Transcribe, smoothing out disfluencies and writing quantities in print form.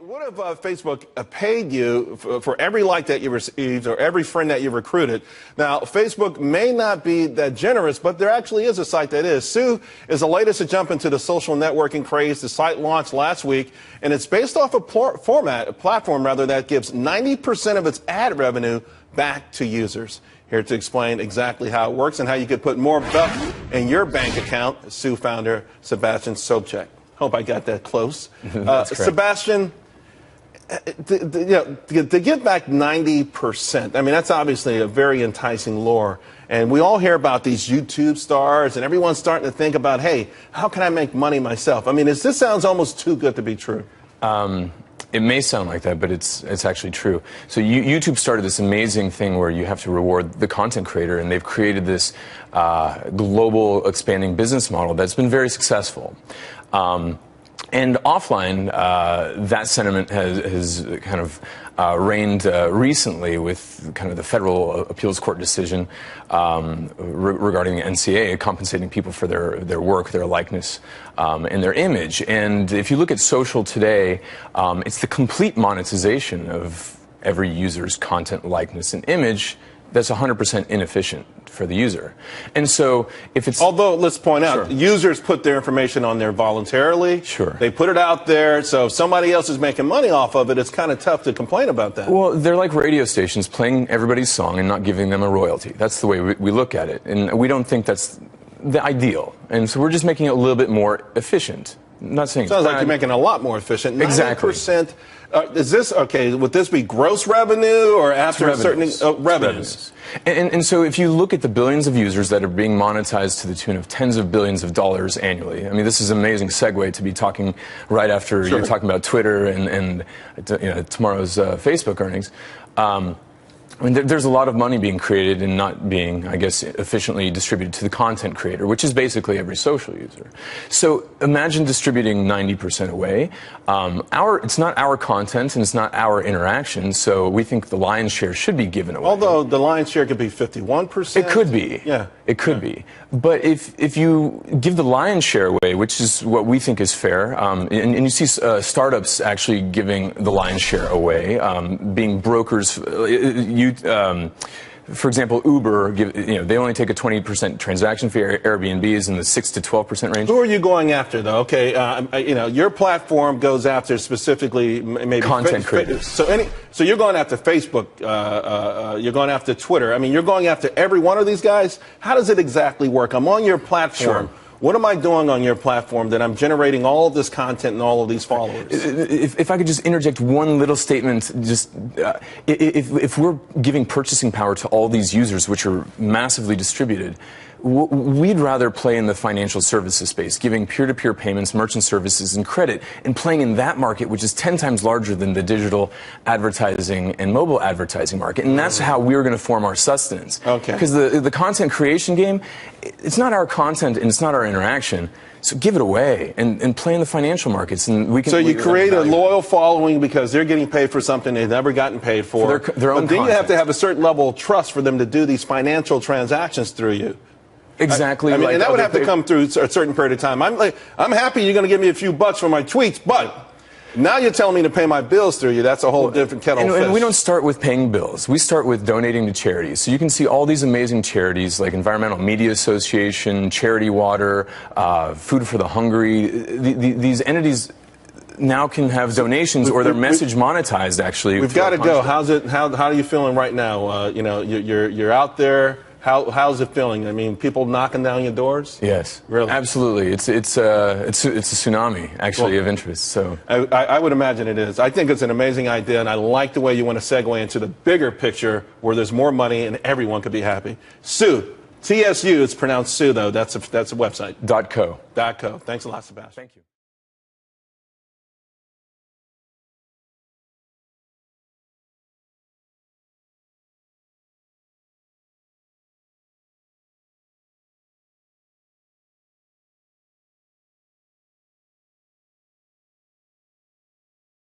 What if Facebook paid you for every like that you received or every friend that you recruited? Now, Facebook may not be that generous, but there actually is a site that is. Sue is the latest to jump into the social networking craze. The site launched last week, and it's based off a platform that gives 90% of its ad revenue back to users. Here to explain exactly how it works and how you could put more buck in your bank account, Sue founder Sebastian Sobczak. Hope I got that close. Sebastian, to give back 90%, I mean, that's obviously a very enticing lure. And we all hear about these YouTube stars, and everyone's starting to think about, hey, how can I make money myself? I mean, this sounds almost too good to be true. It may sound like that, but it's actually true. So YouTube started this amazing thing where you have to reward the content creator, and they've created this global expanding business model that's been very successful. And offline, that sentiment has kind of reigned recently with kind of the federal appeals court decision regarding the NCA compensating people for their work, their likeness, and their image. And if you look at social today, it's the complete monetization of every user's content, likeness, and image that's 100% inefficient for the user. And so if it's... Although, let's point out, users put their information on there voluntarily. Sure. They put it out there, so if somebody else is making money off of it, it's kind of tough to complain about that. Well, they're like radio stations playing everybody's song and not giving them a royalty. That's the way we look at it. And we don't think that's the ideal. And so we're just making it a little bit more efficient. I'm not saying sounds like you're making it a lot more efficient. 90%. Exactly. Is this, okay, would this be gross revenue or after a certain revenues? And so if you look at the billions of users that are being monetized to the tune of tens of billions of dollars annually, I mean, this is an amazing segue to be talking right after you're talking about Twitter and tomorrow's Facebook earnings. I mean, there's a lot of money being created and not being, I guess, efficiently distributed to the content creator, which is basically every social user. So imagine distributing 90% away. It's not our content and it's not our interaction, so we think the lion's share should be given away. Although the lion's share could be 51%. It could be. Yeah. It could be. But if you give the lion's share away, which is what we think is fair, and you see startups actually giving the lion's share away, being brokers, for example, Uber, they only take a 20% transaction fee. Airbnb is in the 6 to 12% range. Who are you going after, though? Okay, your platform goes after specifically maybe content creators. So you're going after Facebook. You're going after Twitter. I mean, you're going after every one of these guys. How does it exactly work? I'm on your platform. Sure. What am I doing on your platform that I'm generating all of this content and all of these followers? If I could just interject one little statement, just if we're giving purchasing power to all these users, which are massively distributed, we'd rather play in the financial services space, giving peer-to-peer payments, merchant services, and credit, and playing in that market, which is 10 times larger than the digital advertising and mobile advertising market. And that's how we're going to form our sustenance. Okay. Because the content creation game, it's not our content and it's not our interaction. So give it away and play in the financial markets, and we can. So you create a loyal following because they're getting paid for something they've never gotten paid for. Their own but then content. You have to have a certain level of trust for them to do these financial transactions through you. Exactly. I mean, and that would have to come through a certain period of time. I'm happy you're going to give me a few bucks for my tweets, but now you're telling me to pay my bills through you. That's a whole different kettle of fish. And we don't start with paying bills. We start with donating to charities. So you can see all these amazing charities like Environmental Media Association, Charity Water, Food for the Hungry. These entities now can have donations or their message monetized. Actually, we've got to go. How are you feeling right now? You're out there. How's it feeling? I mean, people knocking down your doors? Yes, really, absolutely. It's a tsunami actually of interest. So I would imagine it is. I think it's an amazing idea, and I like the way you want to segue into the bigger picture where there's more money and everyone could be happy. Sue, TSU. It's pronounced Sue though. That's a website. .co. .co. Thanks a lot, Sebastian. Thank you.